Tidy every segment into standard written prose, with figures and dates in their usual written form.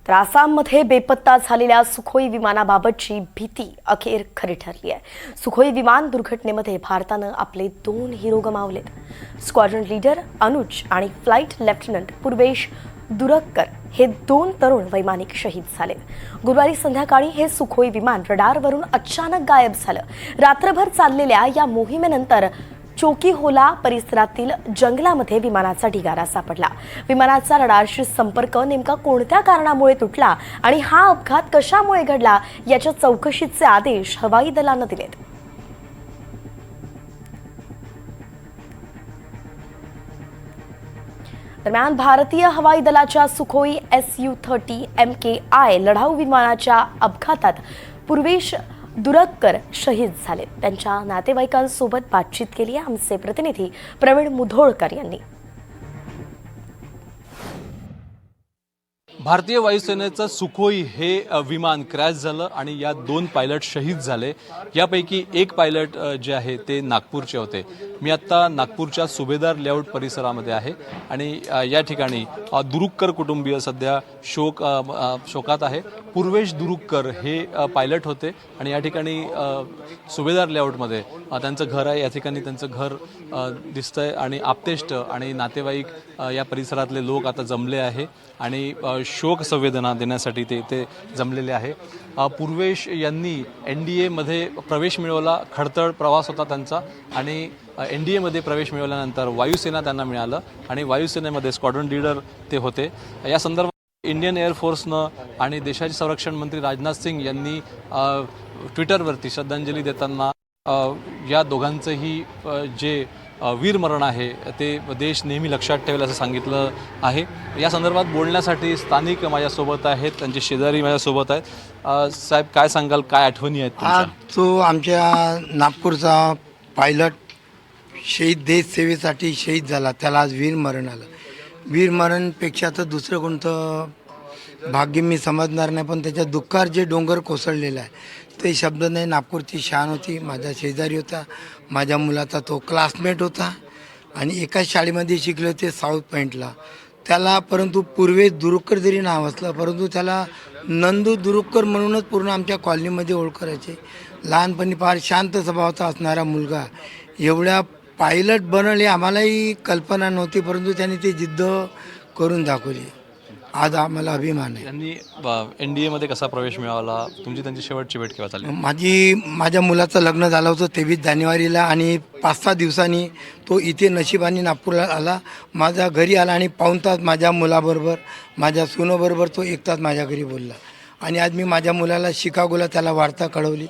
तर आसाममध्ये बेपत्ता झालेल्या सुखोई विमानाबाबतची भीती अखेर खरी ठरली आहे। सुखोई विमान दुर्घटनेमध्ये भारतानं आपले 2 हिरो गमावलेत। स्क्वॉड्रन लीडर अनुज आणि फ्लाइट लेफ्टनंट पूर्वेश दुरक्कर हे 2 तरुण वैमानिक शहीद झाले। गुरुवारी संध्याकाळी हे सुखोई विमान रडारवरून अचानक गायब झालं। रात्रभर चाललेल्या या मोहिमेनंतर चोकीहोला परिसरातील जंगलामध्ये विमानाचा ढिगारा सापडला। विमानाचा रडारशी संपर्क नेमका कोणत्या कारणामुळे तुटला आणि हा अपघात कशामुळे घडला याच्या चौकशीचे आदेश हवाई दलानं दिलेत। दरम्यान भारतीय हवाई दलाच्या सुखोई Su-30 MKI लढाऊ विमानाच्या अपघातात पूर्वेश दुरक्कर शहीद झाले। त्यांच्या नातेवाईकांसोबत बातचीत केली आहे आमचे प्रतिनिधी प्रवीण मुधोळकर यांनी। भारतीय वायुसेनेचं सुखोई हे विमान क्रॅश झालं आणि या 2 पायलट शहीद झाले। यापैकी एक पायलट जे आहे ते नागपूरचे होते। मी आता नागपूरच्या सुभेदार लेआउट परिसरामध्ये आहे आणि या ठिकाणी दुरुक्कर कुटुंबीय सध्या शोकात आहे। पूर्वेश दुरुक्कर हे पायलट होते आणि या ठिकाणी सुभेदार लेआउटमध्ये त्यांचं घर आहे। या ठिकाणी त्यांचं घर दिसतंय आणि आप्तेष्ट आणि नातेवाईक या परिसरातले लोक आता जमले आहे आणि शोक संवेदना देण्यासाठी ते इथे जमलेले आहे। पूर्वेश यांनी NDA मध्ये प्रवेश मिळवला। खडतर प्रवास होता त्यांचा आणि NDA मध्ये प्रवेश मिळवल्यानंतर वायुसेना त्यांना मिळालं आणि वायुसेनेमध्ये स्क्वॉड्रन लीडर ते होते। या संदर्भात इंडियन एअरफोर्सनं आणि देशाचे संरक्षण मंत्री राजनाथ सिंग यांनी ट्विटरवरती श्रद्धांजली देताना या दोघांचंही जे वीरमरण आहे ते देश नेहमी लक्षात ठेवेल असं सांगितलं आहे। या संदर्भात बोलण्यासाठी स्थानिक माझ्यासोबत आहेत, त्यांचे शेजारी माझ्यासोबत आहेत। साहेब काय सांगाल, काय आठवणी आहेत तुमच्या? आज तो आमच्या नागपूरचा पायलट शहीद देश सेवेसाठी शहीद झाला, त्याला आज वीरमरण आलं। वीरमरणपेक्षा तर दुसरं कोणतं भाग्य मी समजणार नाही, पण त्याच्या दुःखावर जे डोंगर कोसळलेला आहे ते शब्द नाही। नागपूरची शान होती, माझा शेजारी होता, माझ्या मुलाचा तो क्लासमेट होता आणि एकाच शाळेमध्ये शिकले होते साऊथ पॉईंटला त्याला। परंतु पूर्वेश दुरुक्कर जरी नाव असलं परंतु त्याला नंदू दुरुक्कर म्हणूनच पूर्ण आमच्या कॉलनीमध्ये ओळख करायचे। लहानपणी फार शांत स्वभावाचा असणारा मुलगा एवढ्या पायलट बनल हे आम्हालाही कल्पना नव्हती, परंतु त्यांनी ते जिद्द करून दाखवली। आज आम्हाला अभिमान आहे। त्यांनी NDA मध्ये कसा प्रवेश मिळवला? तुमची त्यांची शेवटची भेट केव्हा झाली? माझ्या मुलाचं लग्न झालं होतं 23 जानेवारीला आणि 5-6 दिवसांनी तो इथे नशिबाने नागपूरला आला, माझ्या घरी आला आणि पाऊण तास माझ्या मुलाबरोबर माझ्या सुनोबरोबर तो 1 तास माझ्या घरी बोलला आणि आज मी माझ्या मुलाला शिकागोला त्याला वार्ता कळवली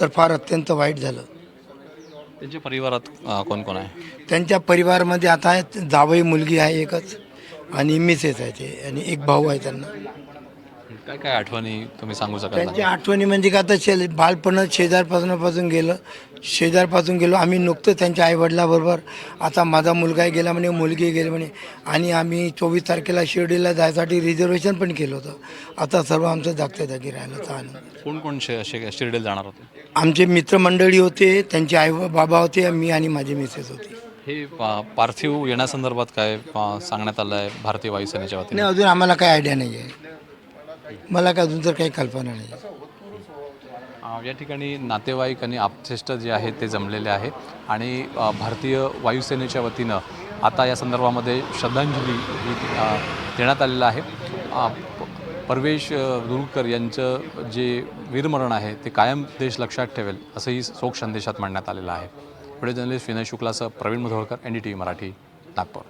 तर फार अत्यंत वाईट झालं। त्यांच्या परिवारात कोण कोण आहे? त्यांच्या परिवारामध्ये आता जावई मुलगी आहे एकच आणि मिसेस आहे ते आणि एक भाऊ आहे त्यांना। काय काय आठवणी तुम्ही सांगू शकाल? त्यांच्या आठवणी म्हणजे का आता बालपणात शेजारपासून गेलो आम्ही नुकतं त्यांच्या आईवडिलाबरोबर। आता माझा मुलगा गेला म्हणे, मुलगी गेली म्हणे आणि आम्ही 24 तारखेला शिर्डीला जायसाठी रिझर्वेशन पण केलं होतं। आता सर्व आमचं जागच्या जागी राहिलं तर कोण कोण शिर्डीला जाणार होते? आमचे मित्रमंडळी होते, त्यांचे आई बाबा होते, मी आणि माझी मिसेस होती। हे पार्थिव येण्यासंदर्भात काय सांगण्यात आलं आहे भारतीय वायुसेनेच्या वतीने? नाही, अजून आम्हाला काही आयडिया नाही आहे, मला काय अजून तर काही कल्पना नाही। या ठिकाणी नातेवाईक आणि आप्तेष्ट जे आहेत ते जमलेले आहे आणि भारतीय वायुसेनेच्या वतीनं आता या संदर्भामध्ये श्रद्धांजली देण्यात आलेलं आहे। परवेश दुरुक्कर यांचं जे वीरमरण आहे ते कायम देश लक्षात ठेवेल असंही शोक संदेशात मांडण्यात आलेलं आहे। व्हिडिओ जर्नलिस्ट विनय शुक्लासह प्रवीण मुधोळकर, NDTV मराठी, नागपूर।